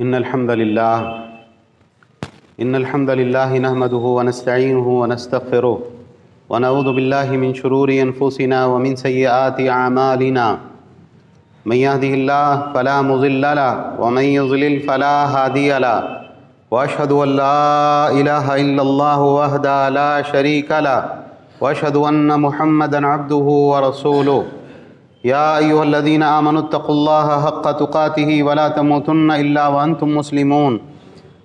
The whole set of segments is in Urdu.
إن الحمد لله نحمده ونستعينه ونستغفره ونعوذ بالله من شرور أنفسنا ومن سيئات أعمالنا من يهده الله فلا مضل له ومن يضلل فلا هادي له وأشهد أن لا إله إلا الله وحده لا شريك له وأشهد أن محمدا عبده ورسوله يا أيها الذين آمنوا اتقوا الله حق تقاته ولا تموتن إلا وأنتم مسلمون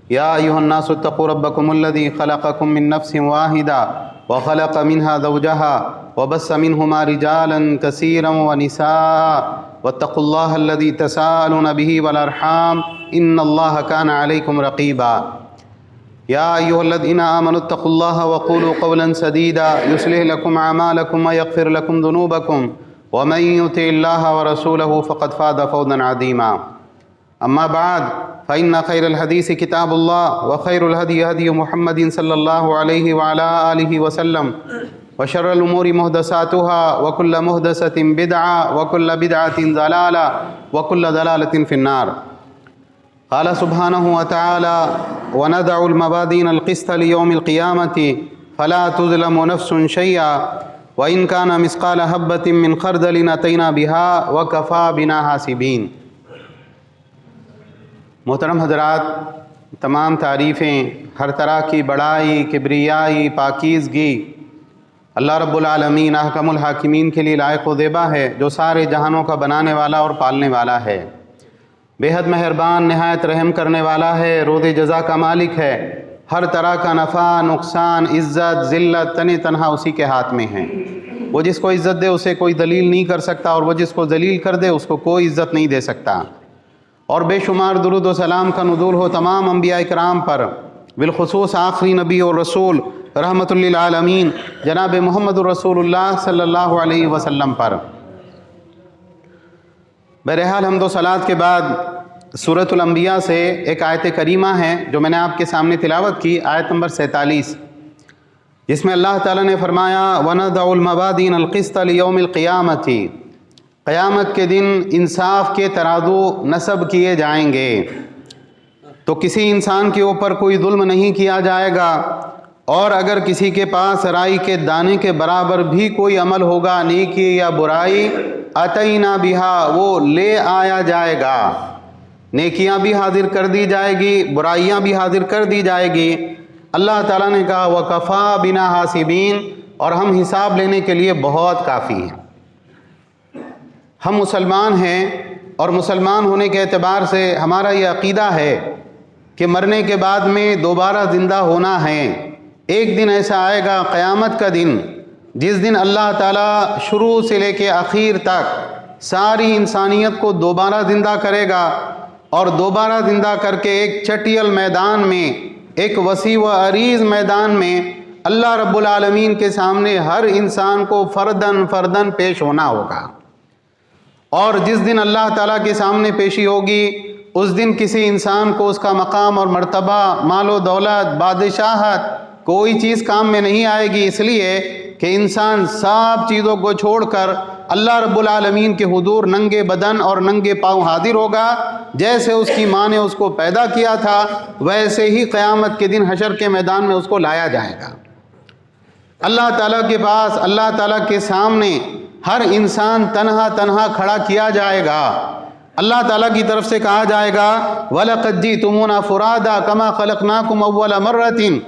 يا أيها الناس اتقوا ربكم الذي خلقكم من نفس واحدة وخلق منها زوجها وبث منهما رجالا كثيرا ونساء واتقوا الله الذي تساءلون به والأرحام إن الله كان عليكم رقيبا يا أيها الذين آمنوا اتقوا الله وقولوا قولا سديدا يصلح لكم أعمالكم ويغفر لكم ذنوبكم ومن يطع الله ورسوله فقد فاز فوزا عظيما أما بعد فإن خير الحديث كتاب الله وخير الهدي هدي محمد صلى الله عليه وعلى آله وسلم وشر الأمور محدثاتها وكل محدثة بدعة وكل بدعة ضلالة وكل ضلالة في النار. قال سبحانه وتعالى ونضع الموازين القسط ليوم القيامة فلا تظلم نفس شيئا وإن كان مثقال حبة من خردل أتينا بها وكفى بنا حاسبين. محترم حضرات، تمام تعریفیں، ہر طرح کی بڑائی، کبریائی، پاکیزگی اللہ رب العالمین احکم الحاکمین کے لیے لائق و زیبا ہے، جو سارے جہانوں کا بنانے والا اور پالنے والا ہے، بے حد مہربان، نہایت رحم کرنے والا ہے، روز جزا کا مالک ہے، ہر طرح کا نفع، نقصان، عزت، ذلت تن تنہا اسی کے ہاتھ میں ہے. وہ جس کو عزت دے اسے کوئی دلیل نہیں کر سکتا، اور وہ جس کو ذلیل کر دے اس کو کوئی عزت نہیں دے سکتا. اور بے شمار درود و سلام کا نزول ہو تمام انبیاء کرام پر، بالخصوص آخری نبی اور رسول رحمت للعالمین جناب محمد الرسول اللہ صلی اللہ علیہ وسلم پر. بہرحال حمد و صلات کے بعد سورۃ الانبیاء سے ایک آیت کریمہ ہے جو میں نے آپ کے سامنے تلاوت کی، آیت نمبر 47، جس میں اللہ تعالیٰ نے فرمایا وَنَضَعُ الْمَوَازِينَ الْقِسْطَ لِيَوْمِ الْقِيَامَةِ، قیامت کے دن انصاف کے ترازو نصب کیے جائیں گے، تو کسی انسان کے اوپر کوئی ظلم نہیں کیا جائے گا، اور اگر کسی کے پاس رائی کے دانے کے برابر بھی کوئی عمل ہوگا، نیکی یا برائی، اتینا بہا، وہ لے آیا جائے گا. نیکیاں بھی حاضر کر دی جائے گی، برائیاں بھی حاضر کر دی جائے گی. اللہ تعالیٰ نے کہا وَكَفَى بِنَا حَاسِبِينَ، اور ہم حساب لینے کے لیے بہت کافی ہیں. ہم مسلمان ہیں، اور مسلمان ہونے کے اعتبار سے ہمارا یہ عقیدہ ہے کہ مرنے کے بعد میں دوبارہ زندہ ہونا ہے. ایک دن ایسا آئے گا، قیامت کا دن، جس دن اللہ تعالیٰ شروع سے لے کے آخر تک ساری انسانیت کو دوبارہ زندہ کرے گا، اور دوبارہ زندہ کر کے ایک چٹیل میدان میں، ایک وسیع و عریض میدان میں اللہ رب العالمین کے سامنے ہر انسان کو فردن فردن پیش ہونا ہوگا. اور جس دن اللہ تعالیٰ کے سامنے پیشی ہوگی، اس دن کسی انسان کو اس کا مقام اور مرتبہ، مال و دولت، بادشاہت، کوئی چیز کام میں نہیں آئے گی، اس لیے کہ انسان سب چیزوں کو چھوڑ کر اللہ رب العالمین کے حضور ننگے بدن اور ننگے پاؤں حاضر ہوگا. جیسے اس کی ماں نے اس کو پیدا کیا تھا، ویسے ہی قیامت کے دن حشر کے میدان میں اس کو لایا جائے گا. اللہ تعالیٰ کے پاس، اللہ تعالیٰ کے سامنے ہر انسان تنہا تنہا کھڑا کیا جائے گا. اللہ تعالیٰ کی طرف سے کہا جائے گا وَلَقَدْ جِئْتُمُونَا فُرَادَىٰ كَمَا خَلَقْنَاكُمْ أَوَّلَ مَرَّةٍ،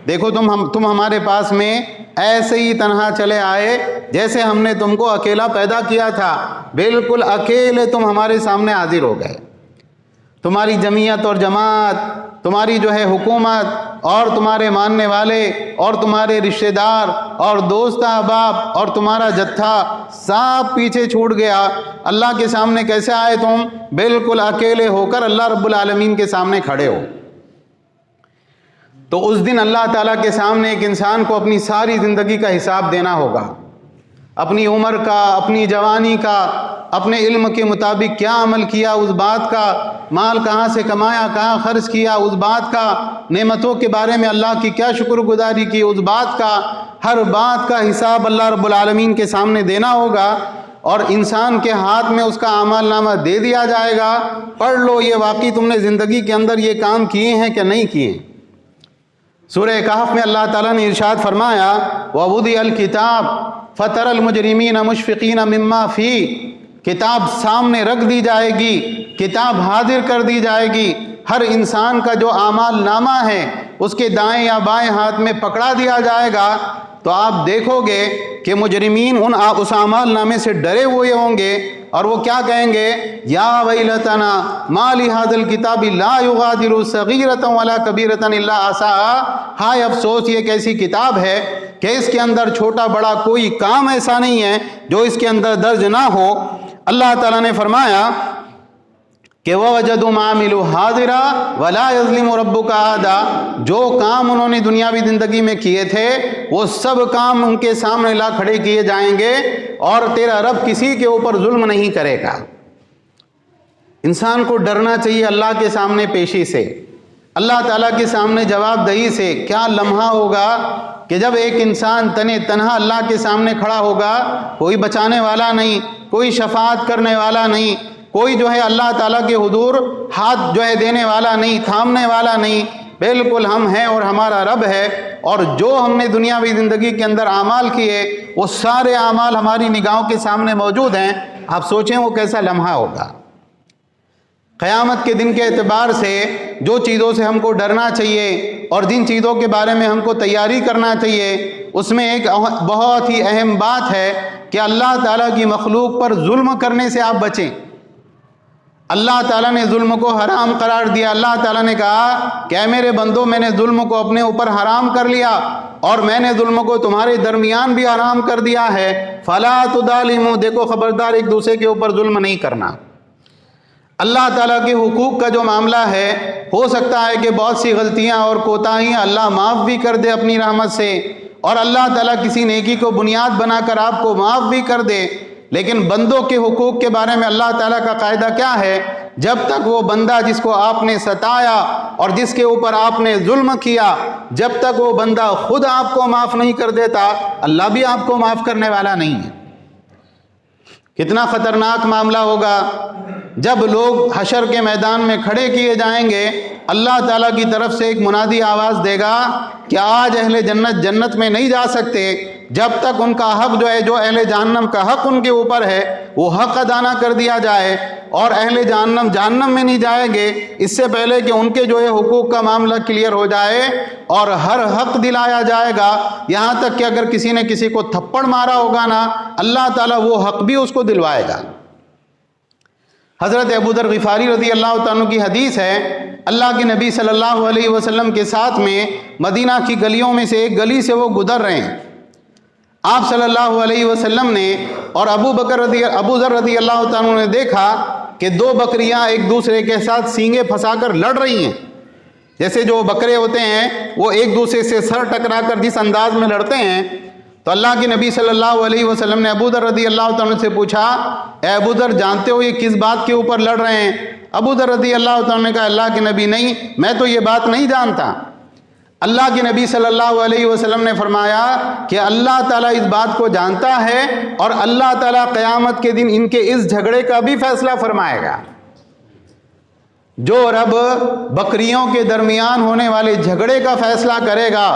دیکھو تم ہمارے پاس میں ایسے ہی تنہا چلے آئے جیسے ہم نے تم کو اکیلا پیدا کیا تھا. بالکل اکیلے تم ہمارے سامنے حاضر ہو گئے. تمہاری جمعیت اور جماعت، تمہاری جو ہے حکومت، اور تمہارے ماننے والے، اور تمہارے رشتہ دار، اور دوست احباب، اور تمہارا جتھا سب پیچھے چھوٹ گیا. اللہ کے سامنے کیسے آئے تم؟ بالکل اکیلے ہو کر اللہ رب العالمین کے سامنے کھڑے ہو. تو اس دن اللہ تعالیٰ کے سامنے ایک انسان کو اپنی ساری زندگی کا حساب دینا ہوگا، اپنی عمر کا، اپنی جوانی کا، اپنے علم کے مطابق کیا عمل کیا اس بات کا، مال کہاں سے کمایا، کہاں خرچ کیا اس بات کا، نعمتوں کے بارے میں اللہ کی کیا شکر گزاری کی اس بات کا، ہر بات کا حساب اللہ رب العالمین کے سامنے دینا ہوگا. اور انسان کے ہاتھ میں اس کا اعمال نامہ دے دیا جائے گا، پڑھ لو یہ واقعی تم نے زندگی کے اندر یہ کام کیے ہیں کہ نہیں کیے۔ سورہ کہف میں اللہ تعالیٰ نے ارشاد فرمایا وَوُضِعَ الْكِتَابُ فَتَرَى الْمُجْرِمِينَ مُشْفِقِينَ مِمَّا فِيهِ، کتاب سامنے رکھ دی جائے گی، کتاب حاضر کر دی جائے گی، ہر انسان کا جو اعمال نامہ ہے اس کے دائیں یا بائیں ہاتھ میں پکڑا دیا جائے گا، تو آپ دیکھو گے کہ مجرمین اس اعمال نامے سے ڈرے ہوئے ہوں گے، اور وہ کیا کہیں گے؟ یا ویلتنا ما لہذا الکتاب لا یغادر صغیرۃ ولا کبیرۃ الا احصاها، ہائے افسوس یہ کیسی کتاب ہے کہ اس کے اندر چھوٹا بڑا کوئی کام ایسا نہیں ہے جو اس کے اندر درج نہ ہو۔ اللہ تعالیٰ نے فرمایا کہ وَوَجَدُوا مَا عَمِلُوا حَاضِرًا وَلَا يَظْلِمُ رَبُّكَ أَحَدًا، جو کام انہوں نے دنیاوی زندگی میں کیے تھے وہ سب کام ان کے سامنے لا کھڑے کیے جائیں گے، اور تیرا رب کسی کے اوپر ظلم نہیں کرے گا۔ انسان کو ڈرنا چاہیے اللہ کے سامنے پیشی سے، اللہ تعالیٰ کے سامنے جواب دہی سے۔ کیا لمحہ ہوگا کہ جب ایک انسان تنہا اللہ کے سامنے کھڑا ہوگا، کوئی بچانے والا نہیں، کوئی شفاعت کرنے والا نہیں، کوئی جو ہے اللہ تعالیٰ کے حضور ہاتھ جو ہے دینے والا نہیں، تھامنے والا نہیں، بالکل ہم ہیں اور ہمارا رب ہے، اور جو ہم نے دنیاوی زندگی کے اندر اعمال کیے وہ سارے اعمال ہماری نگاہوں کے سامنے موجود ہیں۔ آپ سوچیں وہ کیسا لمحہ ہوگا۔ قیامت کے دن کے اعتبار سے جو چیزوں سے ہم کو ڈرنا چاہیے اور جن چیزوں کے بارے میں ہم کو تیاری کرنا چاہیے، اس میں ایک بہت ہی اہم بات ہے کہ اللہ تعالیٰ کی مخلوق پر ظلم کرنے سے آپ بچیں۔ اللہ تعالیٰ نے ظلم کو حرام قرار دیا۔ اللہ تعالیٰ نے کہا کہ اے میرے بندو، میں نے ظلم کو اپنے اوپر حرام کر لیا، اور میں نے ظلم کو تمہارے درمیان بھی حرام کر دیا ہے، فَلَا تُظَالِمُوا، دیکھو خبردار ایک دوسرے کے اوپر ظلم نہیں کرنا۔ اللہ تعالیٰ کے حقوق کا جو معاملہ ہے، ہو سکتا ہے کہ بہت سی غلطیاں اور کوتاہیاں اللہ معاف بھی کر دے اپنی رحمت سے، اور اللہ تعالیٰ کسی نیکی کو بنیاد بنا کر آپ کو معاف بھی کر دے، لیکن بندوں کے حقوق کے بارے میں اللہ تعالیٰ کا قاعدہ کیا ہے؟ جب تک وہ بندہ جس کو آپ نے ستایا اور جس کے اوپر آپ نے ظلم کیا، جب تک وہ بندہ خود آپ کو معاف نہیں کر دیتا، اللہ بھی آپ کو معاف کرنے والا نہیں ہے۔ کتنا خطرناک معاملہ ہوگا جب لوگ حشر کے میدان میں کھڑے کیے جائیں گے، اللہ تعالیٰ کی طرف سے ایک منادی آواز دے گا کہ آج اہل جنت جنت میں نہیں جا سکتے جب تک ان کا حق جو ہے، جو اہل جہنم کا حق ان کے اوپر ہے، وہ حق ادا نہ کر دیا جائے، اور اہل جہنم جہنم میں نہیں جائیں گے اس سے پہلے کہ ان کے جو ہے حقوق کا معاملہ کلیئر ہو جائے اور ہر حق دلایا جائے گا۔ یہاں تک کہ اگر کسی نے کسی کو تھپڑ مارا ہوگا نا، اللہ تعالیٰ وہ حق بھی اس کو دلوائے گا۔ حضرت ابو ذر غفاری رضی اللہ تعالیٰ کی حدیث ہے، اللہ کے نبی صلی اللہ علیہ وسلم کے ساتھ میں مدینہ کی گلیوں میں سے ایک گلی سے وہ گزر رہے ہیں۔ آپ صلی اللہ علیہ وسلم نے اور ابو ذر رضی اللہ تعالیٰ نے دیکھا کہ دو بکریاں ایک دوسرے کے ساتھ سینگیں پھنسا کر لڑ رہی ہیں۔ جیسے جو بکرے ہوتے ہیں وہ ایک دوسرے سے سر ٹکرا کر جس انداز میں لڑتے ہیں، تو اللہ کے نبی صلی اللہ علیہ وسلم نے ابو ذر رضی اللہ تعالیٰ سے پوچھا، اے ابو ذر جانتے ہو یہ کس بات کے اوپر لڑ رہے ہیں؟ ابو ذر رضی اللہ تعالیٰ نے کہا اللہ کے نبی نہیں، میں تو یہ بات نہیں جانتا۔ اللہ کے نبی صلی اللہ علیہ وسلم نے فرمایا کہ اللہ تعالیٰ اس بات کو جانتا ہے، اور اللہ تعالیٰ قیامت کے دن ان کے اس جھگڑے کا بھی فیصلہ فرمائے گا۔ جو رب بکریوں کے درمیان ہونے والے جھگڑے کا فیصلہ کرے گا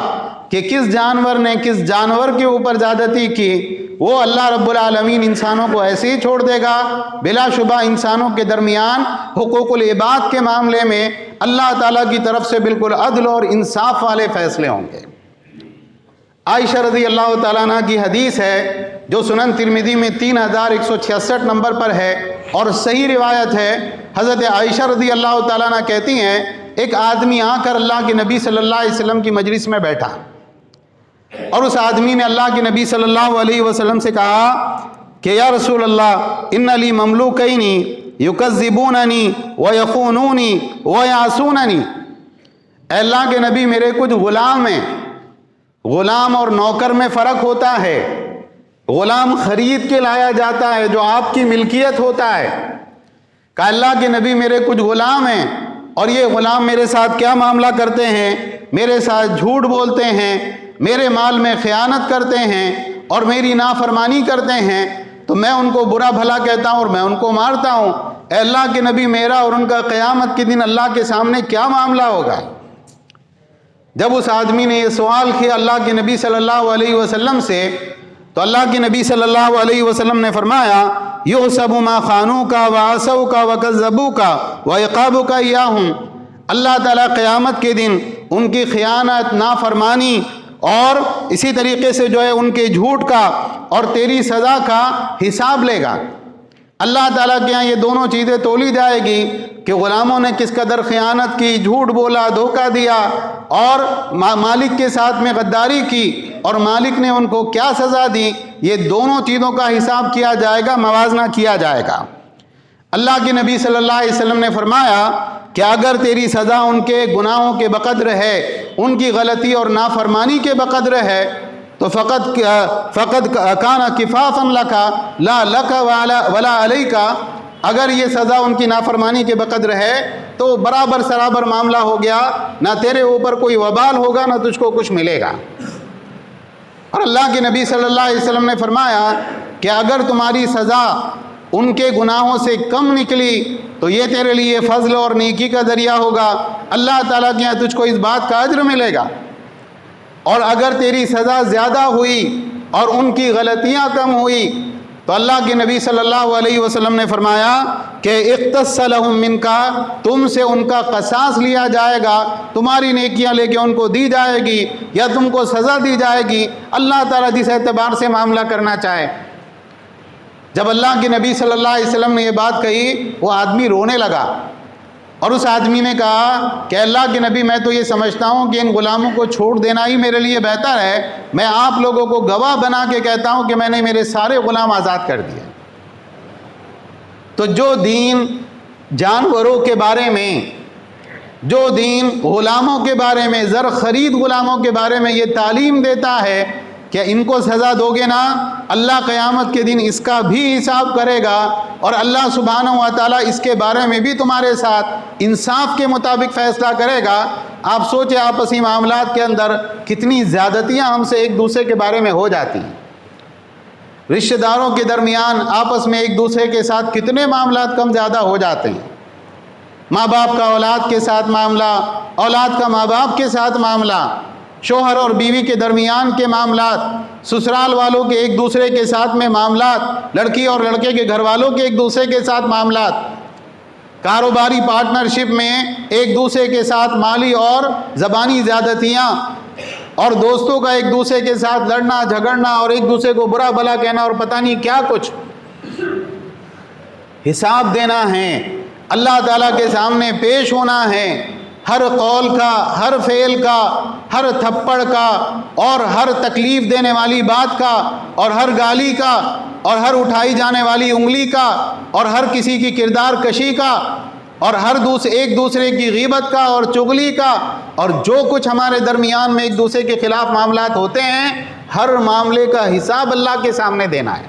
کہ کس جانور نے کس جانور کے اوپر زیادتی کی، وہ اللہ رب العالمین انسانوں کو ایسے ہی چھوڑ دے گا۔ بلا شبہ انسانوں کے درمیان حقوق العباد کے معاملے میں اللہ تعالیٰ کی طرف سے بالکل عدل اور انصاف والے فیصلے ہوں گے۔ عائشہ رضی اللہ تعالیٰ عنہ کی حدیث ہے جو سنن ترمذی میں 3166 نمبر پر ہے اور صحیح روایت ہے۔ حضرت عائشہ رضی اللہ تعالیٰ عنہ کہتی ہیں ایک آدمی آ کر اللہ کے نبی صلی اللہ علیہ وسلم کی مجلس میں بیٹھا، اور اس آدمی نے اللہ کے نبی صلی اللہ علیہ وسلم سے کہا کہ یا رسول اللہ ان لی مملوکین یکذبوننی ویخونونی ویعصوننی، اے اللہ کے نبی میرے کچھ غلام ہیں۔ غلام اور نوکر میں فرق ہوتا ہے۔ غلام خرید کے لایا جاتا ہے جو آپ کی ملکیت ہوتا ہے۔ کہ اللہ کے نبی میرے کچھ غلام ہیں، اور یہ غلام میرے ساتھ کیا معاملہ کرتے ہیں؟ میرے ساتھ جھوٹ بولتے ہیں، میرے مال میں خیانت کرتے ہیں اور میری نافرمانی کرتے ہیں۔ تو میں ان کو برا بھلا کہتا ہوں اور میں ان کو مارتا ہوں۔ اے اللہ کے نبی، میرا اور ان کا قیامت کے دن اللہ کے سامنے کیا معاملہ ہوگا؟ جب اس آدمی نے یہ سوال کیا اللہ کے نبی صلی اللہ علیہ وسلم سے، تو اللہ کے نبی صلی اللہ علیہ وسلم نے فرمایا یحسب ما خانوک وعصوک وکذبوک وعقابک ایاہم، اللہ تعالیٰ قیامت کے دن ان کی خیانت، نافرمانی اور اسی طریقے سے جو ہے ان کے جھوٹ کا اور تیری سزا کا حساب لے گا۔ اللہ تعالیٰ کے یہاں یہ دونوں چیزیں تولی جائے گی کہ غلاموں نے کس قدر خیانت کی، جھوٹ بولا، دھوکہ دیا اور مالک کے ساتھ میں غداری کی، اور مالک نے ان کو کیا سزا دی۔ یہ دونوں چیزوں کا حساب کیا جائے گا، موازنہ کیا جائے گا۔ اللہ کے نبی صلی اللہ علیہ وسلم نے فرمایا کہ اگر تیری سزا ان کے گناہوں کے بقدر ہے، ان کی غلطی اور نافرمانی کے بقدر ہے، تو فقط کان کفافا لک لا لک ولا علیک، اگر یہ سزا ان کی نافرمانی کے بقدر ہے تو برابر سرابر معاملہ ہو گیا، نہ تیرے اوپر کوئی وبال ہوگا نہ تجھ کو کچھ ملے گا۔ اور اللہ کے نبی صلی اللہ علیہ وسلم نے فرمایا کہ اگر تمہاری سزا ان کے گناہوں سے کم نکلی تو یہ تیرے لیے فضل اور نیکی کا ذریعہ ہوگا، اللہ تعالیٰ کے یہاں تجھ کو اس بات کا اجر ملے گا۔ اور اگر تیری سزا زیادہ ہوئی اور ان کی غلطیاں کم ہوئی تو اللہ کے نبی صلی اللہ علیہ وسلم نے فرمایا کہ اقتص لہم منک، تم سے ان کا قصاص لیا جائے گا، تمہاری نیکیاں لے کے ان کو دی جائے گی یا تم کو سزا دی جائے گی، اللہ تعالیٰ جس اعتبار سے معاملہ کرنا چاہے۔ جب اللہ کے نبی صلی اللہ علیہ وسلم نے یہ بات کہی، وہ آدمی رونے لگا، اور اس آدمی نے کہا کہ اللہ کے نبی، میں تو یہ سمجھتا ہوں کہ ان غلاموں کو چھوڑ دینا ہی میرے لیے بہتر ہے، میں آپ لوگوں کو گواہ بنا کے کہتا ہوں کہ میں نے میرے سارے غلام آزاد کر دیے۔ تو جو دین جانوروں کے بارے میں، جو دین غلاموں کے بارے میں، زر خرید غلاموں کے بارے میں یہ تعلیم دیتا ہے کہ ان کو سزا دو گے نا، اللہ قیامت کے دن اس کا بھی حساب کرے گا، اور اللہ سبحانہ و تعالیٰ اس کے بارے میں بھی تمہارے ساتھ انصاف کے مطابق فیصلہ کرے گا۔ آپ سوچیں آپسی معاملات کے اندر کتنی زیادتیاں ہم سے ایک دوسرے کے بارے میں ہو جاتی ہیں، رشتہ داروں کے درمیان آپس میں ایک دوسرے کے ساتھ کتنے معاملات کم زیادہ ہو جاتے ہیں، ماں باپ کا اولاد کے ساتھ معاملہ، اولاد کا ماں باپ کے ساتھ معاملہ، شوہر اور بیوی کے درمیان کے معاملات، سسرال والوں کے ایک دوسرے کے ساتھ میں معاملات، لڑکی اور لڑکے کے گھر والوں کے ایک دوسرے کے ساتھ معاملات، کاروباری پارٹنرشپ میں ایک دوسرے کے ساتھ مالی اور زبانی زیادتیاں، اور دوستوں کا ایک دوسرے کے ساتھ لڑنا جھگڑنا اور ایک دوسرے کو برا بھلا کہنا اور پتہ نہیں کیا کچھ۔ حساب دینا ہے، اللہ تعالیٰ کے سامنے پیش ہونا ہے، ہر قول کا، ہر فعل کا، ہر تھپڑ کا، اور ہر تکلیف دینے والی بات کا، اور ہر گالی کا، اور ہر اٹھائی جانے والی انگلی کا، اور ہر کسی کی کردار کشی کا، اور ایک دوسرے کی غیبت کا اور چغلی کا، اور جو کچھ ہمارے درمیان میں ایک دوسرے کے خلاف معاملات ہوتے ہیں، ہر معاملے کا حساب اللہ کے سامنے دینا ہے،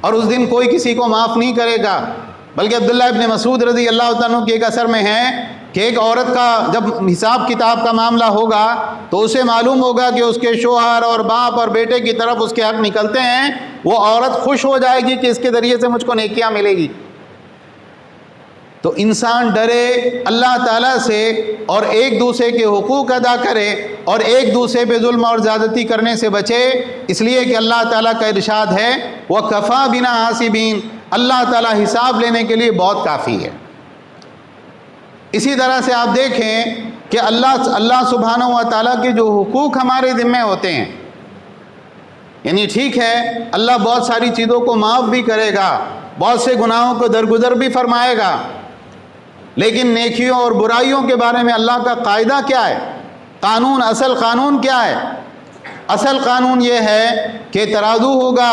اور اس دن کوئی کسی کو معاف نہیں کرے گا۔ بلکہ عبداللہ ابن مسعود رضی اللہ تعالیٰ عنہ کے ایک اثر میں ہے کہ ایک عورت کا جب حساب کتاب کا معاملہ ہوگا تو اسے معلوم ہوگا کہ اس کے شوہر اور باپ اور بیٹے کی طرف اس کے حق نکلتے ہیں، وہ عورت خوش ہو جائے گی کہ اس کے ذریعے سے مجھ کو نیکیاں ملے گی۔ تو انسان ڈرے اللہ تعالیٰ سے اور ایک دوسرے کے حقوق ادا کرے اور ایک دوسرے پہ ظلم اور زیادتی کرنے سے بچے، اس لیے کہ اللہ تعالیٰ کا ارشاد ہے وَكَفَى بِنَا حَاسِبِينَ، اللہ تعالیٰ حساب لینے کے لیے بہت کافی ہے۔ اسی طرح سے آپ دیکھیں کہ اللہ سبحانہ و تعالیٰ کے جو حقوق ہمارے ذمہ ہوتے ہیں، یعنی ٹھیک ہے اللہ بہت ساری چیزوں کو معاف بھی کرے گا، بہت سے گناہوں کو درگزر بھی فرمائے گا، لیکن نیکیوں اور برائیوں کے بارے میں اللہ کا قاعدہ کیا ہے؟ قانون، اصل قانون کیا ہے؟ اصل قانون یہ ہے کہ ترازو ہوگا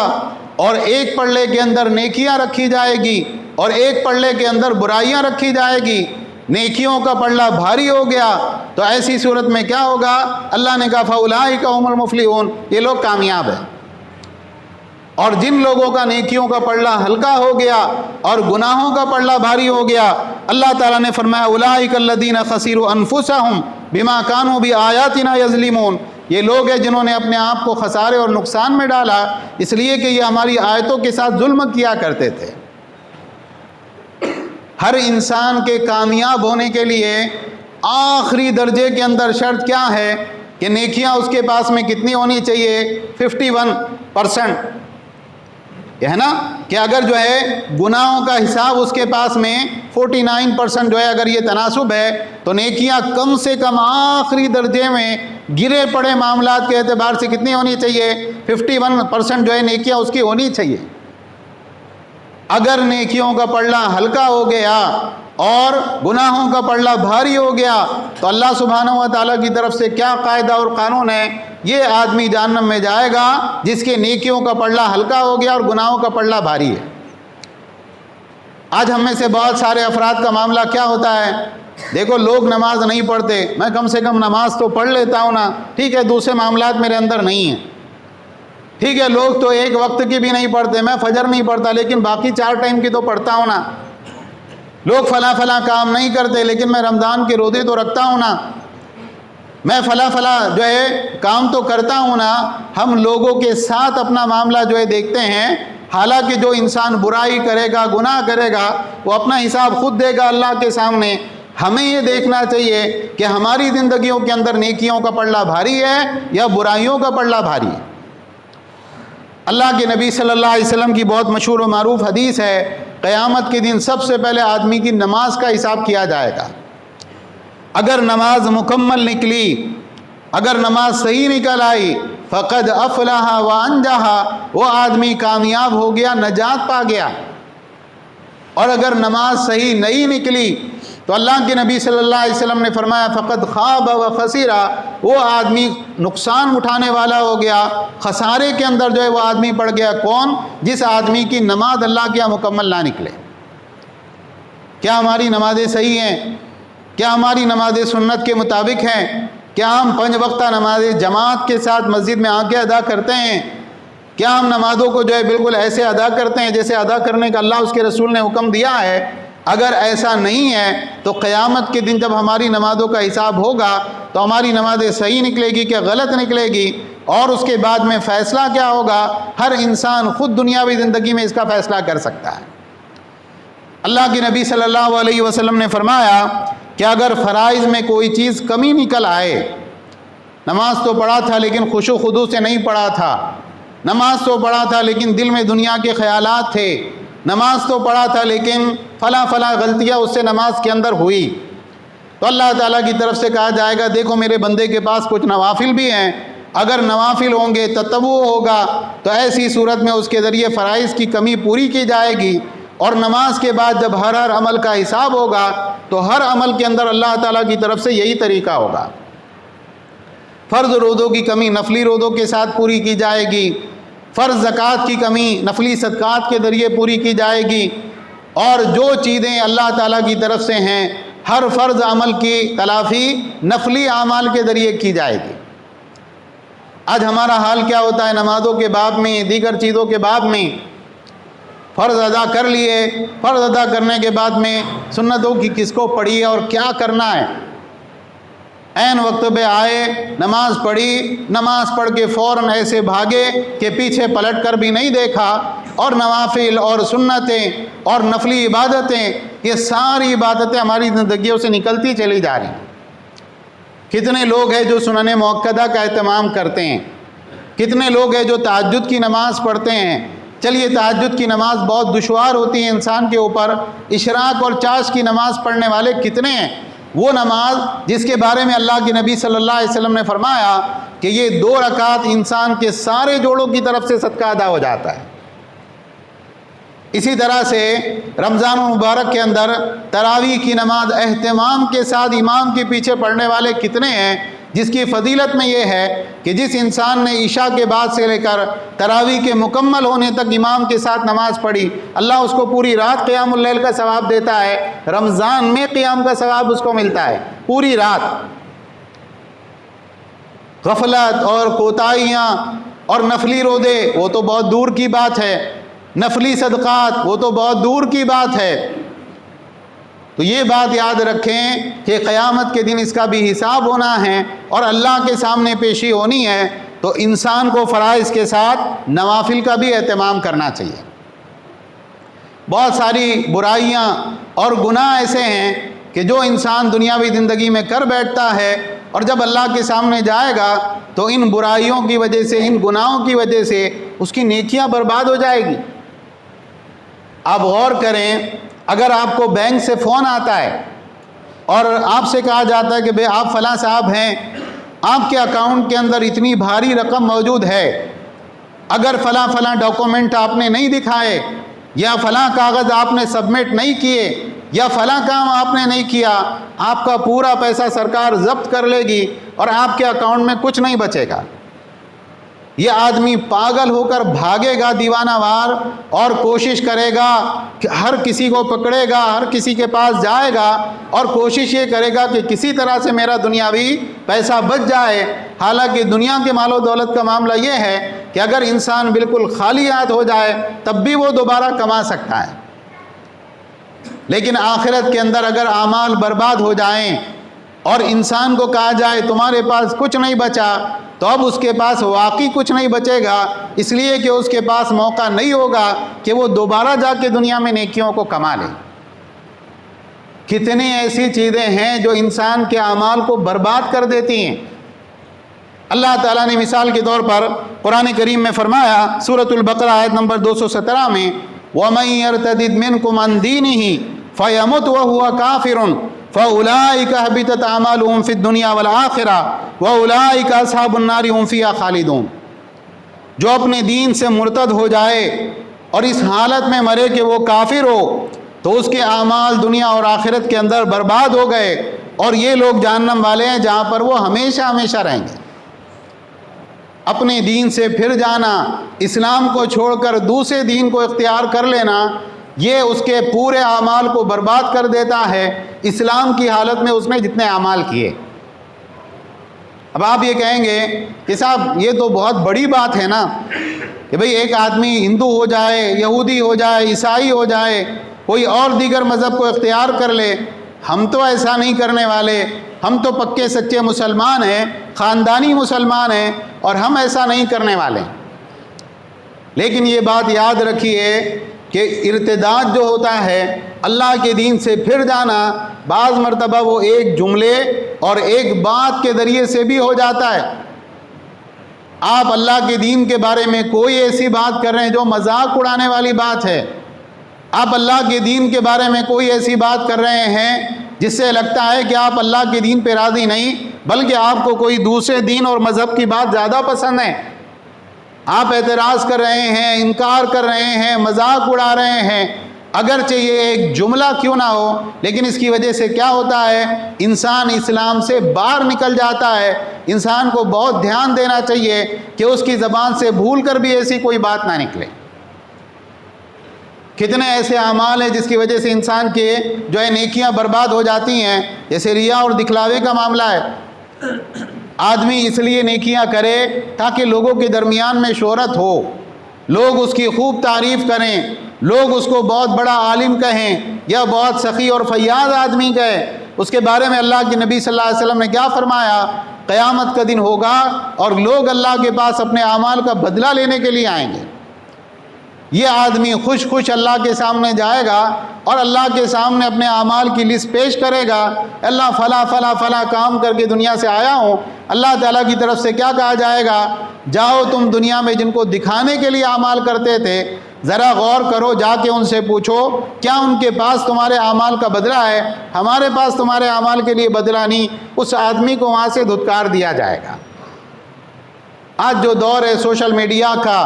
اور ایک پلڑے کے اندر نیکیاں رکھی جائے گی اور ایک پلڑے کے اندر برائیاں رکھی جائے گی۔ نیکیوں کا پلڑا بھاری ہو گیا تو ایسی صورت میں کیا ہوگا؟ اللہ نے کہا فَأُولَٰئِکَ هُمُ الْمُفْلِحُونَ، یہ لوگ کامیاب ہیں۔ اور جن لوگوں کا نیکیوں کا پلڑا ہلکا ہو گیا اور گناہوں کا پلڑا بھاری ہو گیا، اللہ تعالیٰ نے فرمایا اولئک الذین خسروا انفسهم بما كانوا بآیاتنا یظلمون، یہ لوگ ہیں جنہوں نے اپنے آپ کو خسارے اور نقصان میں ڈالا، اس لیے کہ یہ ہماری آیتوں کے ساتھ ظلم کیا کرتے تھے۔ ہر انسان کے کامیاب ہونے کے لیے آخری درجے کے اندر شرط کیا ہے کہ نیکیاں اس کے پاس میں کتنی ہونی چاہیے؟ 51%۔ یہ ہے نا کہ اگر جو ہے گناہوں کا حساب اس کے پاس میں 49% جو ہے اگر یہ تناسب ہے، تو نیکیاں کم سے کم آخری درجے میں گرے پڑے معاملات کے اعتبار سے کتنی ہونی چاہیے؟ 51% جو ہے نیکیاں اس کی ہونی چاہیے۔ اگر نیکیوں کا پلڑا ہلکا ہو گیا اور گناہوں کا پلڑا بھاری ہو گیا تو اللہ سبحانہ و تعالیٰ کی طرف سے کیا قاعدہ اور قانون ہے؟ یہ آدمی جہنم میں جائے گا جس کے نیکیوں کا پلڑا ہلکا ہو گیا اور گناہوں کا پلڑا بھاری ہے۔ آج ہم میں سے بہت سارے افراد کا معاملہ کیا ہوتا ہے؟ دیکھو لوگ نماز نہیں پڑھتے، میں کم سے کم نماز تو پڑھ لیتا ہوں نا، ٹھیک ہے دوسرے معاملات میرے اندر نہیں ہیں، ٹھیک ہے لوگ تو ایک وقت کی بھی نہیں پڑھتے، میں فجر نہیں پڑھتا لیکن باقی 4 ٹائم کی تو پڑھتا ہوں نا، لوگ فلاں کام نہیں کرتے لیکن میں رمضان کے روزے تو رکھتا ہوں نا، میں فلاں جو ہے کام تو کرتا ہوں نا۔ ہم لوگوں کے ساتھ اپنا معاملہ جو ہے دیکھتے ہیں، حالانکہ جو انسان برائی کرے گا، گناہ کرے گا، وہ اپنا حساب خود دے گا اللہ کے سامنے۔ ہمیں یہ دیکھنا چاہیے کہ ہماری زندگیوں کے اندر نیکیوں کا پلڑا بھاری ہے یا برائیوں کا پلڑا بھاری ہے۔ اللہ کے نبی صلی اللہ علیہ وسلم کی بہت مشہور و معروف حدیث ہے، قیامت کے دن سب سے پہلے آدمی کی نماز کا حساب کیا جائے گا۔ اگر نماز مکمل نکلی، اگر نماز صحیح نکل آئی، فقد افلح وانجح، وہ آدمی کامیاب ہو گیا، نجات پا گیا۔ اور اگر نماز صحیح نہیں نکلی تو اللہ کے نبی صلی اللہ علیہ وسلم نے فرمایا فقد خاب و خسرا، وہ آدمی نقصان اٹھانے والا ہو گیا، خسارے کے اندر جو ہے وہ آدمی پڑ گیا۔ کون؟ جس آدمی کی نماز اللہ کے یہاں مکمل نہ نکلے۔ کیا ہماری نمازیں صحیح ہیں؟ کیا ہماری نمازیں سنت کے مطابق ہیں؟ کیا ہم 5 وقتہ نمازیں جماعت کے ساتھ مسجد میں آ کے ادا کرتے ہیں؟ کیا ہم نمازوں کو جو ہے بالکل ایسے ادا کرتے ہیں جیسے ادا کرنے کا اللہ اس کے رسول نے حکم دیا ہے؟ اگر ایسا نہیں ہے تو قیامت کے دن جب ہماری نمازوں کا حساب ہوگا تو ہماری نمازیں صحیح نکلے گی کہ غلط نکلے گی، اور اس کے بعد میں فیصلہ کیا ہوگا؟ ہر انسان خود دنیاوی زندگی میں اس کا فیصلہ کر سکتا ہے۔ اللہ کے نبی صلی اللہ علیہ وسلم نے فرمایا کہ اگر فرائض میں کوئی چیز کمی نکل آئے، نماز تو پڑھا تھا لیکن خشوع و خضوع سے نہیں پڑھا تھا، نماز تو پڑھا تھا لیکن دل میں دنیا کے خیالات تھے، نماز تو پڑھا تھا لیکن فلاں غلطیاں اس سے نماز کے اندر ہوئی، تو اللہ تعالیٰ کی طرف سے کہا جائے گا دیکھو میرے بندے کے پاس کچھ نوافل بھی ہیں، اگر نوافل ہوں گے، تطوع ہوگا، تو ایسی صورت میں اس کے ذریعے فرائض کی کمی پوری کی جائے گی۔ اور نماز کے بعد جب ہر عمل کا حساب ہوگا تو ہر عمل کے اندر اللہ تعالیٰ کی طرف سے یہی طریقہ ہوگا۔ فرض روزوں کی کمی نفلی روزوں کے ساتھ پوری کی جائے گی، فرض زکوٰۃ کی کمی نفلی صدقات کے ذریعے پوری کی جائے گی، اور جو چیزیں اللہ تعالیٰ کی طرف سے ہیں ہر فرض عمل کی تلافی نفلی اعمال کے ذریعے کی جائے گی۔ آج ہمارا حال کیا ہوتا ہے؟ نمازوں کے باب میں، دیگر چیزوں کے باب میں فرض ادا کر لیے، فرض ادا کرنے کے بعد میں سنتوں کی کس کو پڑھی ہے اور کیا کرنا ہے؟ عین وقت پہ آئے، نماز پڑھی، نماز پڑھ کے فوراً ایسے بھاگے کہ پیچھے پلٹ کر بھی نہیں دیکھا، اور نوافل اور سنتیں اور نفلی عبادتیں، یہ ساری عبادتیں ہماری زندگیوں سے نکلتی چلی جا رہی ہیں۔ کتنے لوگ ہیں جو سنن مؤکدہ کا اہتمام کرتے ہیں؟ کتنے لوگ ہیں جو تہجد کی نماز پڑھتے ہیں؟ چلیے تہجد کی نماز بہت دشوار ہوتی ہے انسان کے اوپر، اشراق اور چاش کی نماز پڑھنے والے کتنے ہیں؟ وہ نماز جس کے بارے میں اللہ کے نبی صلی اللہ علیہ وسلم نے فرمایا کہ یہ 2 رکعت انسان کے سارے جوڑوں کی طرف سے صدقہ ادا ہو جاتا ہے۔ اسی طرح سے رمضان المبارک کے اندر تراویح کی نماز اہتمام کے ساتھ امام کے پیچھے پڑھنے والے کتنے ہیں؟ جس کی فضیلت میں یہ ہے کہ جس انسان نے عشاء کے بعد سے لے کر تراویح کے مکمل ہونے تک امام کے ساتھ نماز پڑھی، اللہ اس کو پوری رات قیام اللیل کا ثواب دیتا ہے۔ رمضان میں قیام کا ثواب اس کو ملتا ہے پوری رات۔ غفلت اور کوتاہیاں اور نفلی روزے وہ تو بہت دور کی بات ہے، نفلی صدقات وہ تو بہت دور کی بات ہے۔ تو یہ بات یاد رکھیں کہ قیامت کے دن اس کا بھی حساب ہونا ہے اور اللہ کے سامنے پیشی ہونی ہے، تو انسان کو فرائض کے ساتھ نوافل کا بھی اہتمام کرنا چاہیے۔ بہت ساری برائیاں اور گناہ ایسے ہیں کہ جو انسان دنیاوی زندگی میں کر بیٹھتا ہے اور جب اللہ کے سامنے جائے گا تو ان برائیوں کی وجہ سے، ان گناہوں کی وجہ سے اس کی نیکیاں برباد ہو جائے گی۔ آپ غور کریں، اگر آپ کو بینک سے فون آتا ہے اور آپ سے کہا جاتا ہے کہ بھئی آپ فلاں صاحب ہیں، آپ کے اکاؤنٹ کے اندر اتنی بھاری رقم موجود ہے، اگر فلاں فلاں ڈاکومنٹ آپ نے نہیں دکھائے یا فلاں کاغذ آپ نے سبمٹ نہیں کیے یا فلاں کام آپ نے نہیں کیا، آپ کا پورا پیسہ سرکار ضبط کر لے گی اور آپ کے اکاؤنٹ میں کچھ نہیں بچے گا۔ یہ آدمی پاگل ہو کر بھاگے گا دیوانہ وار اور کوشش کرے گا کہ ہر کسی کو پکڑے گا، ہر کسی کے پاس جائے گا اور کوشش یہ کرے گا کہ کسی طرح سے میرا دنیاوی پیسہ بچ جائے۔ حالانکہ دنیا کے مال و دولت کا معاملہ یہ ہے کہ اگر انسان بالکل خالی ہاتھ ہو جائے تب بھی وہ دوبارہ کما سکتا ہے، لیکن آخرت کے اندر اگر اعمال برباد ہو جائیں اور انسان کو کہا جائے تمہارے پاس کچھ نہیں بچا، تو اب اس کے پاس واقعی کچھ نہیں بچے گا، اس لیے کہ اس کے پاس موقع نہیں ہوگا کہ وہ دوبارہ جا کے دنیا میں نیکیوں کو کما لے۔ کتنی ایسی چیزیں ہیں جو انسان کے اعمال کو برباد کر دیتی ہیں۔ اللہ تعالیٰ نے مثال کے طور پر قرآن کریم میں فرمایا، سورۃ البقرہ آیت نمبر 217 میں، وَمَن يَرْتَدِدْ مِنْكُمْ عَنْ دِينِهِ فَيَمُتْ وَهُوَ كَافِرٌ فَأُولَٰئِكَ حَبِطَتْ أَعْمَالُهُمْ فِي الدُّنْيَا وَالْآخِرَةِ وَأُولَٰئِكَ أَصْحَابُ النَّارِ هُمْ فِيهَا خَالِدُونَ۔ جو اپنے دین سے مرتد ہو جائے اور اس حالت میں مرے کہ وہ کافر ہو تو اس کے اعمال دنیا اور آخرت کے اندر برباد ہو گئے اور یہ لوگ جہنم والے ہیں جہاں پر وہ ہمیشہ ہمیشہ رہیں گے۔ اپنے دین سے پھر جانا، اسلام کو چھوڑ کر دوسرے دین کو اختیار کر لینا، یہ اس کے پورے اعمال کو برباد کر دیتا ہے، اسلام کی حالت میں اس نے جتنے اعمال کیے۔ اب آپ یہ کہیں گے کہ صاحب یہ تو بہت بڑی بات ہے نا کہ بھئی ایک آدمی ہندو ہو جائے، یہودی ہو جائے، عیسائی ہو جائے، کوئی اور دیگر مذہب کو اختیار کر لے، ہم تو ایسا نہیں کرنے والے، ہم تو پکے سچے مسلمان ہیں، خاندانی مسلمان ہیں اور ہم ایسا نہیں کرنے والے۔ لیکن یہ بات یاد رکھیے کہ ارتداد جو ہوتا ہے، اللہ کے دین سے پھر جانا، بعض مرتبہ وہ ایک جملے اور ایک بات کے ذریعے سے بھی ہو جاتا ہے۔ آپ اللہ کے دین کے بارے میں کوئی ایسی بات کر رہے ہیں جو مذاق اڑانے والی بات ہے، آپ اللہ کے دین کے بارے میں کوئی ایسی بات کر رہے ہیں جس سے لگتا ہے کہ آپ اللہ کے دین پہ راضی نہیں بلکہ آپ کو کوئی دوسرے دین اور مذہب کی بات زیادہ پسند ہے، آپ اعتراض کر رہے ہیں، انکار کر رہے ہیں، مذاق اڑا رہے ہیں، اگرچہ یہ ایک جملہ کیوں نہ ہو، لیکن اس کی وجہ سے کیا ہوتا ہے، انسان اسلام سے باہر نکل جاتا ہے۔ انسان کو بہت دھیان دینا چاہیے کہ اس کی زبان سے بھول کر بھی ایسی کوئی بات نہ نکلے۔ کتنے ایسے اعمال ہیں جس کی وجہ سے انسان کے جو ہے نیکیاں برباد ہو جاتی ہیں، جیسے ریا اور دکھلاوے کا معاملہ ہے۔ آدمی اس لیے نیکیاں کرے تاکہ لوگوں کے درمیان میں شہرت ہو، لوگ اس کی خوب تعریف کریں، لوگ اس کو بہت بڑا عالم کہیں یا بہت سخی اور فیاض آدمی کہیں۔ اس کے بارے میں اللہ کے نبی صلی اللہ علیہ وسلم نے کیا فرمایا؟ قیامت کا دن ہوگا اور لوگ اللہ کے پاس اپنے اعمال کا بدلہ لینے کے لیے آئیں گے۔ یہ آدمی خوش خوش اللہ کے سامنے جائے گا اور اللہ کے سامنے اپنے اعمال کی لسٹ پیش کرے گا، اللہ فلاں فلاں فلاں کام کر کے دنیا سے آیا ہوں۔ اللہ تعالیٰ کی طرف سے کیا کہا جائے گا؟ جاؤ تم دنیا میں جن کو دکھانے کے لیے اعمال کرتے تھے، ذرا غور کرو، جا کے ان سے پوچھو کیا ان کے پاس تمہارے اعمال کا بدلہ ہے؟ ہمارے پاس تمہارے اعمال کے لیے بدلہ نہیں۔ اس آدمی کو وہاں سے دھتکار دیا جائے گا۔ آج جو دور ہے سوشل میڈیا کا،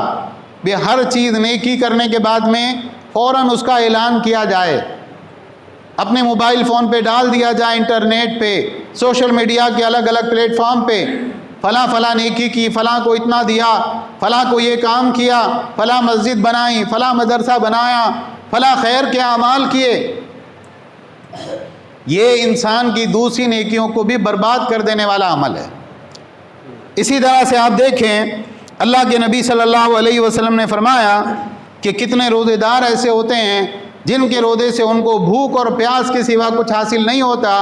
ہر چیز نیکی کرنے کے بعد میں فوراً اس کا اعلان کیا جائے، اپنے موبائل فون پہ ڈال دیا جائے، انٹرنیٹ پہ، سوشل میڈیا کے الگ الگ پلیٹ فارم پہ، فلاں فلاں نیکی کی، فلاں کو اتنا دیا، فلاں کو یہ کام کیا، فلاں مسجد بنائی، فلاں مدرسہ بنایا، فلاں خیر کے اعمال کیے۔ یہ انسان کی دوسری نیکیوں کو بھی برباد کر دینے والا عمل ہے۔ اسی طرح سے آپ دیکھیں، اللہ کے نبی صلی اللہ علیہ وسلم نے فرمایا کہ کتنے روزے دار ایسے ہوتے ہیں جن کے رودے سے ان کو بھوک اور پیاس کے سوا کچھ حاصل نہیں ہوتا،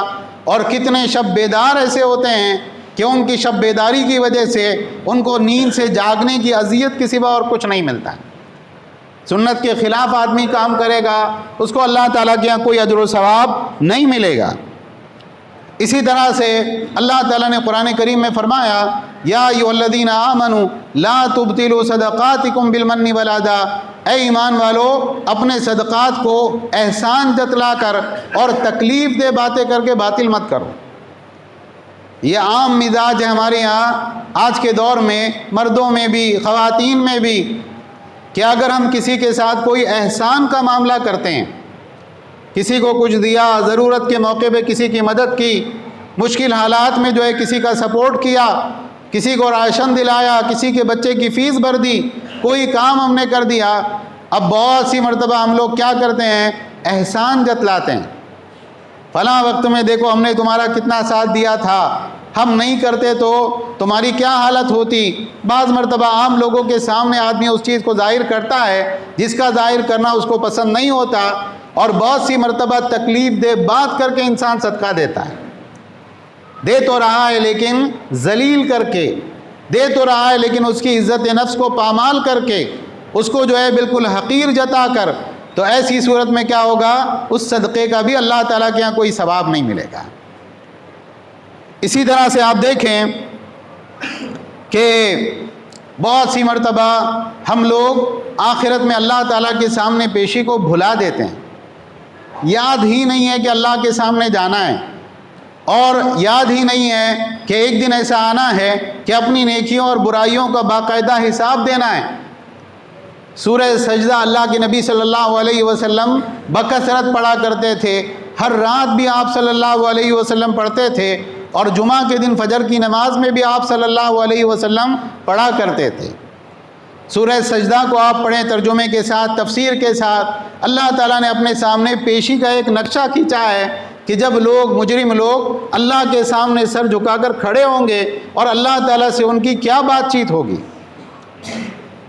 اور کتنے شب بیدار ایسے ہوتے ہیں کہ ان کی شب بیداری کی وجہ سے ان کو نیند سے جاگنے کی اذیت کے سوا اور کچھ نہیں ملتا۔ سنت کے خلاف آدمی کام کرے گا، اس کو اللہ تعالیٰ کے یہاں کوئی اجر و ثواب نہیں ملے گا۔ اسی طرح سے اللہ تعالیٰ نے قرآن کریم میں فرمایا، یا ایھا الذین آمنوا لا تبطلوا صدقاتکم بالمن والاذی، اے ایمان والو اپنے صدقات کو احسان جتلا کر اور تکلیف دہ باتیں کر کے باطل مت کرو۔ یہ عام مزاج ہے ہمارے یہاں آج کے دور میں، مردوں میں بھی خواتین میں بھی، کہ اگر ہم کسی کے ساتھ کوئی احسان کا معاملہ کرتے ہیں، کسی کو کچھ دیا، ضرورت کے موقع پہ کسی کی مدد کی، مشکل حالات میں جو ہے کسی کا سپورٹ کیا، کسی کو راشن دلایا، کسی کے بچے کی فیس بھر دی، کوئی کام ہم نے کر دیا، اب بہت سی مرتبہ ہم لوگ کیا کرتے ہیں، احسان جتلاتے ہیں، فلاں وقت میں دیکھو ہم نے تمہارا کتنا ساتھ دیا تھا، ہم نہیں کرتے تو تمہاری کیا حالت ہوتی۔ بعض مرتبہ عام لوگوں کے سامنے آدمی اس چیز کو ظاہر کرتا ہے جس کا ظاہر کرنا اس کو پسند نہیں ہوتا، اور بہت سی مرتبہ تکلیف دہ بات کر کے انسان صدقہ دیتا ہے، دے تو رہا ہے لیکن ذلیل کر کے، دے تو رہا ہے لیکن اس کی عزت نفس کو پامال کر کے، اس کو جو ہے بالکل حقیر جتا کر، تو ایسی صورت میں کیا ہوگا، اس صدقے کا بھی اللہ تعالیٰ کے یہاں کوئی ثواب نہیں ملے گا۔ اسی طرح سے آپ دیکھیں کہ بہت سی مرتبہ ہم لوگ آخرت میں اللہ تعالیٰ کے سامنے پیشی کو بھلا دیتے ہیں، یاد ہی نہیں ہے کہ اللہ کے سامنے جانا ہے، اور یاد ہی نہیں ہے کہ ایک دن ایسا آنا ہے کہ اپنی نیکیوں اور برائیوں کا باقاعدہ حساب دینا ہے۔ سورہ سجدہ اللہ کے نبی صلی اللہ علیہ وسلم بکثرت پڑھا کرتے تھے، ہر رات بھی آپ صلی اللہ علیہ وسلم پڑھتے تھے، اور جمعہ کے دن فجر کی نماز میں بھی آپ صلی اللہ علیہ وسلم پڑھا کرتے تھے۔ سورہ سجدہ کو آپ پڑھیں ترجمے کے ساتھ، تفسیر کے ساتھ، اللہ تعالیٰ نے اپنے سامنے پیشی کا ایک نقشہ کھینچا ہے کہ جب لوگ، مجرم لوگ اللہ کے سامنے سر جھکا کر کھڑے ہوں گے اور اللہ تعالیٰ سے ان کی کیا بات چیت ہوگی،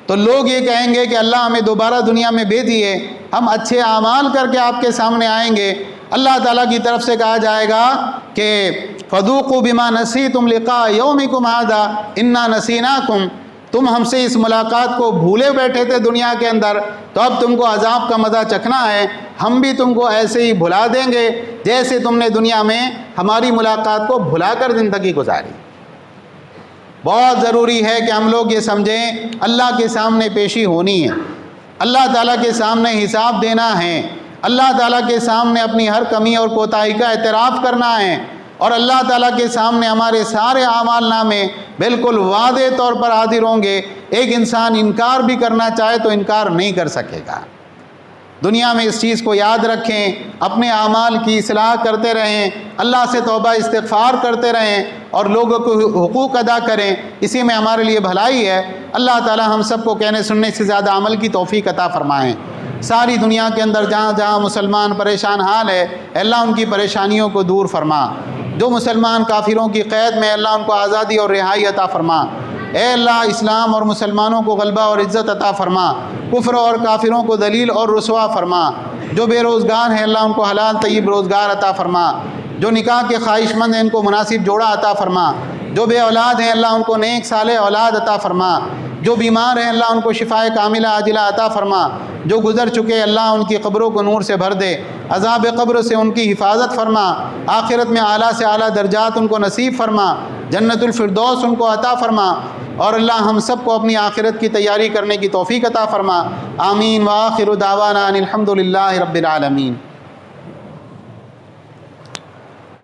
تو لوگ یہ کہیں گے کہ اللہ ہمیں دوبارہ دنیا میں بھیجیے، ہم اچھے اعمال کر کے آپ کے سامنے آئیں گے۔ اللہ تعالیٰ کی طرف سے کہا جائے گا کہ فذوقوا بما نسیتم لقاء یومکم ھذا انا نسیناکم، تم ہم سے اس ملاقات کو بھولے بیٹھے تھے دنیا کے اندر، تو اب تم کو عذاب کا مزہ چکھنا ہے، ہم بھی تم کو ایسے ہی بھلا دیں گے جیسے تم نے دنیا میں ہماری ملاقات کو بھلا کر زندگی گزاری۔ بہت ضروری ہے کہ ہم لوگ یہ سمجھیں اللہ کے سامنے پیشی ہونی ہے، اللہ تعالیٰ کے سامنے حساب دینا ہے، اللہ تعالیٰ کے سامنے اپنی ہر کمی اور کوتاہی کا اعتراف کرنا ہے، اور اللہ تعالیٰ کے سامنے ہمارے سارے اعمال نامے بالکل واضح طور پر حاضر ہوں گے۔ ایک انسان انکار بھی کرنا چاہے تو انکار نہیں کر سکے گا۔ دنیا میں اس چیز کو یاد رکھیں، اپنے اعمال کی اصلاح کرتے رہیں، اللہ سے توبہ استغفار کرتے رہیں، اور لوگوں کو حقوق ادا کریں، اسی میں ہمارے لیے بھلائی ہے۔ اللہ تعالیٰ ہم سب کو کہنے سننے سے زیادہ عمل کی توفیق عطا فرمائیں۔ ساری دنیا کے اندر جہاں جہاں مسلمان پریشان حال ہے، اللہ ان کی پریشانیوں کو دور فرما۔ جو مسلمان کافروں کی قید میں، اللہ ان کو آزادی اور رہائی عطا فرما۔ اے اللہ اسلام اور مسلمانوں کو غلبہ اور عزت عطا فرما، کفر اور کافروں کو ذلیل اور رسوا فرما۔ جو بے روزگار ہیں اللہ ان کو حلال طیب روزگار عطا فرما۔ جو نکاح کے خواہش مند ہیں ان کو مناسب جوڑا عطا فرما۔ جو بے اولاد ہیں اللہ ان کو نیک صالح اولاد عطا فرما۔ جو بیمار ہیں اللہ ان کو شفائے کاملہ عاجلہ عطا فرما۔ جو گزر چکے اللہ ان کی قبروں کو نور سے بھر دے، عذاب قبر سے ان کی حفاظت فرما، آخرت میں اعلیٰ سے اعلیٰ درجات ان کو نصیب فرما، جنت الفردوس ان کو عطا فرما، اور اللہ ہم سب کو اپنی آخرت کی تیاری کرنے کی توفیق عطا فرما۔ آمین وآخر دعوانا ان الحمد للہ رب العالمین۔